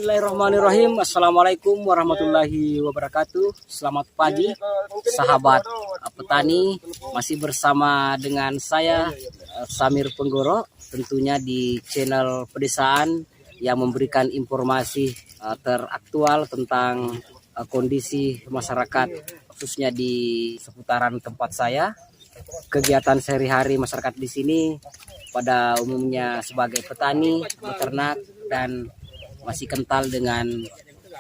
Bismillahirrahmanirrahim. Assalamualaikum warahmatullahi wabarakatuh. Selamat pagi sahabat petani. Masih bersama dengan saya Samir Penggoro, tentunya di channel pedesaan yang memberikan informasi teraktual tentang kondisi masyarakat, khususnya di seputaran tempat saya. Kegiatan sehari-hari masyarakat di sini pada umumnya sebagai petani, peternak, dan masih kental dengan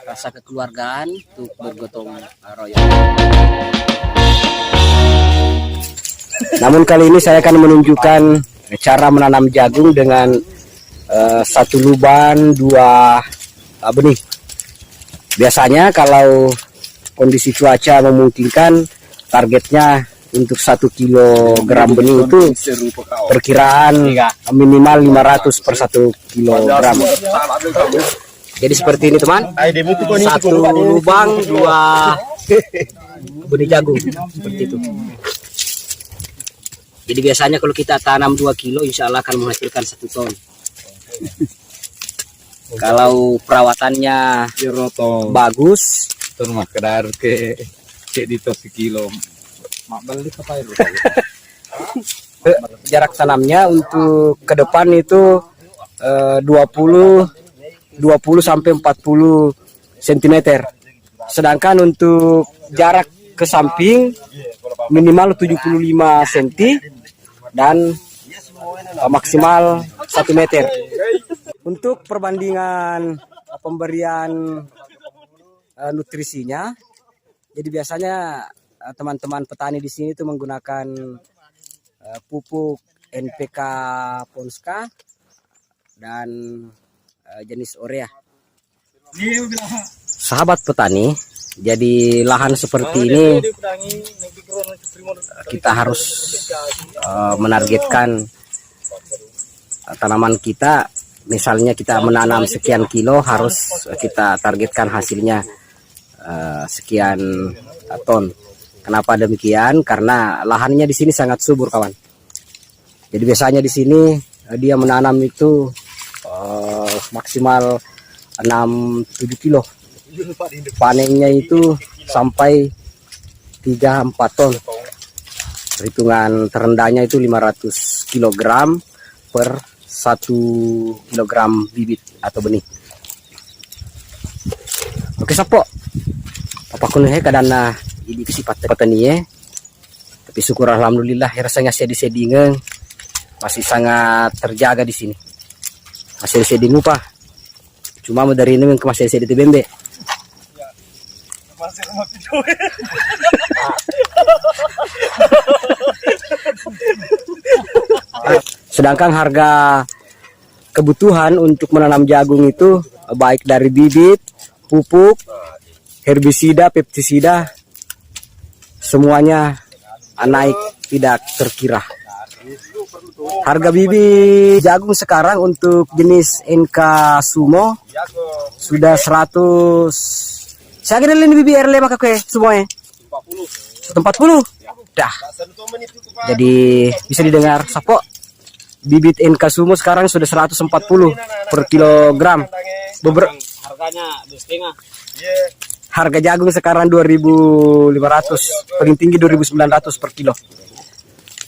rasa kekeluargaan untuk bergotong royong. Namun kali ini saya akan menunjukkan cara menanam jagung dengan satu lubang dua benih. Biasanya kalau kondisi cuaca memungkinkan, targetnya untuk 1 kilogram benih itu perkiraan minimal 500 per 1 kilogram. Jadi seperti ini teman, satu lubang dua benih jagung seperti itu. Jadi biasanya kalau kita tanam 2 kilo, insya Allah akan menghasilkan 1 ton. Kalau perawatannya bagus, jarak tanamnya untuk ke depan itu 20 sampai 40 cm. Sedangkan untuk jarak ke samping minimal 75 cm dan maksimal 1 meter. Untuk perbandingan pemberian nutrisinya, jadi biasanya teman-teman petani di sini itu menggunakan pupuk NPK Ponska dan jenis urea. Sahabat petani, jadi lahan seperti ini kita harus menargetkan tanaman kita. Misalnya kita menanam sekian kilo, harus kita targetkan hasilnya sekian ton. Kenapa demikian? Karena lahannya di sini sangat subur, kawan. Jadi biasanya di sini dia menanam itu maksimal 6-7 kilo. Panennya itu sampai 3-4 ton. Perhitungan terendahnya itu 500 kg per 1 kilogram bibit atau benih. Oke sapo. Apa kunuhe kadana ini kesifat petani ya. Tapi syukur alhamdulillah rasanya seding masih sangat terjaga di sini. Masih seding upah. Cuma dari ini ke masih seding bembe. Sedangkan harga kebutuhan untuk menanam jagung itu baik dari bibit, pupuk, herbisida, pestisida, semuanya naik tidak terkira. Harga bibit jagung sekarang untuk jenis NK Sumo sudah 100. Saya kira ini bibit RL maka ke semuanya 140. Dah. Jadi bisa didengar sapo. Bibit NK Sumo sekarang sudah 140 per kilogram. Harganya 2,5. Harga jagung sekarang 2.500, paling tinggi 2.900 per kilo.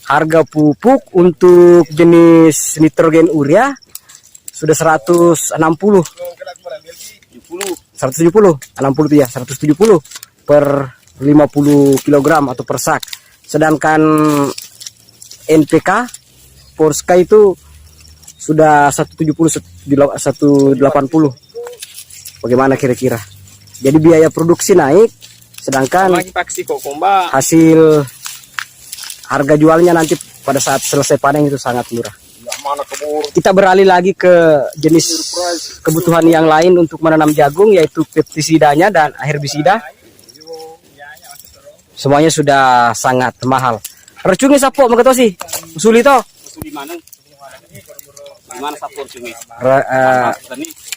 Harga pupuk untuk jenis nitrogen urea sudah 160 ya, 170 per 50 kg atau per sak. Sedangkan NPK Ponska itu sudah 170 180. Bagaimana kira-kira? Jadi biaya produksi naik, sedangkan hasil harga jualnya nanti pada saat selesai panen itu sangat murah. Kita beralih lagi ke jenis kebutuhan yang lain untuk menanam jagung, yaitu pestisidanya dan herbisida. Semuanya sudah sangat mahal. Racunnya sapo mengeto sih? Usuli to? Di mana? Di mana sapo racunnya?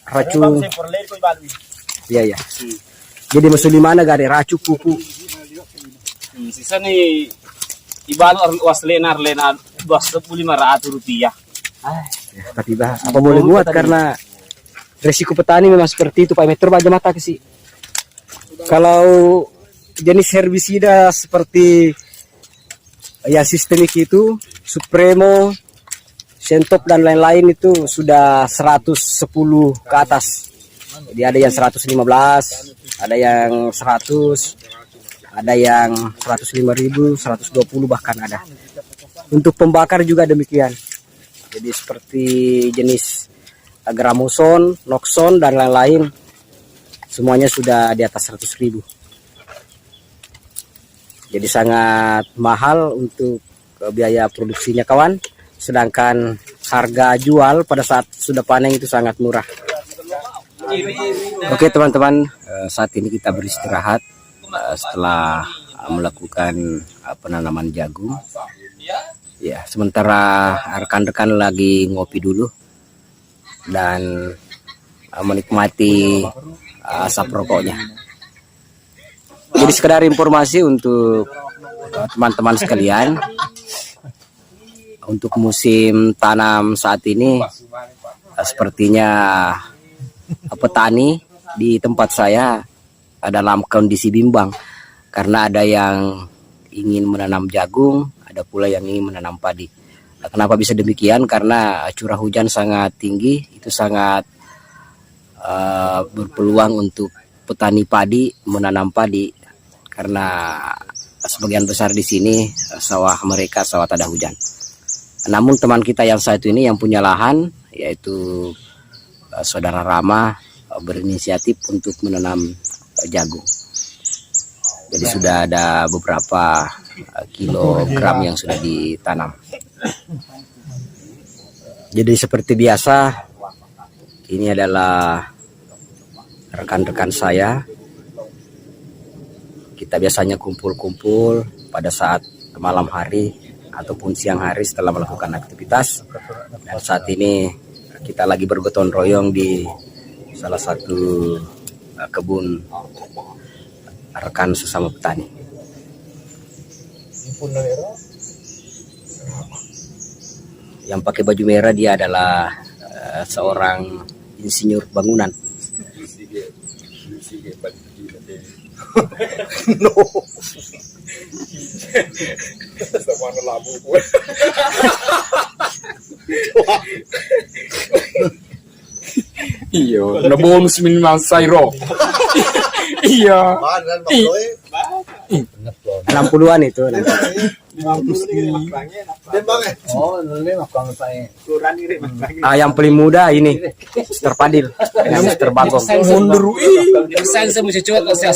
Racun. Iya. Jadi masuk di mana gak ada racun pupuk? Sisa nih ibarat waslenar lena 2.500 rupiah. Tapi apa boleh buat karena Resiko petani memang seperti itu Pak Metro aja mata ke sih. Kalau jenis herbisida seperti yang sistemik itu, Supremo, Sentop dan lain-lain itu sudah 110 ke atas. Jadi ada yang 115, ada yang 100, ada yang 105.000, 120 bahkan ada. Untuk pembakar juga demikian. Jadi seperti jenis Gramoson, Noxon dan lain-lain semuanya sudah di atas 100.000. Jadi sangat mahal untuk biaya produksinya kawan. Sedangkan harga jual pada saat sudah panen itu sangat murah. Oke teman-teman, saat ini kita beristirahat setelah melakukan penanaman jagung. Ya, sementara rekan-rekan lagi ngopi dulu dan menikmati asap rokoknya. Jadi sekedar informasi untuk teman-teman sekalian, untuk musim tanam saat ini sepertinya petani di tempat saya dalam kondisi bimbang karena ada yang ingin menanam jagung, ada pula yang ingin menanam padi. Kenapa bisa demikian? Karena curah hujan sangat tinggi, itu sangat berpeluang untuk petani padi menanam padi karena sebagian besar di sini sawah mereka sawah tak ada hujan. Namun teman kita yang satu ini yang punya lahan, yaitu saudara Rama, berinisiatif untuk menanam jagung. Jadi sudah ada beberapa kilogram yang sudah ditanam. Jadi seperti biasa, ini adalah rekan-rekan saya. Kita biasanya kumpul-kumpul pada saat malam hari ataupun siang hari setelah melakukan aktivitas. Dan saat ini kita lagi bergotong royong di salah satu kebun rekan sesama petani. Yang pakai baju merah dia adalah seorang insinyur bangunan. No. Iya, na bonus minimal sayro. Iya. 60-an itu. Yang paling muda ini Mr. Padil dengan Mr. Bagong. Mundur Saya mesti coba kalau saya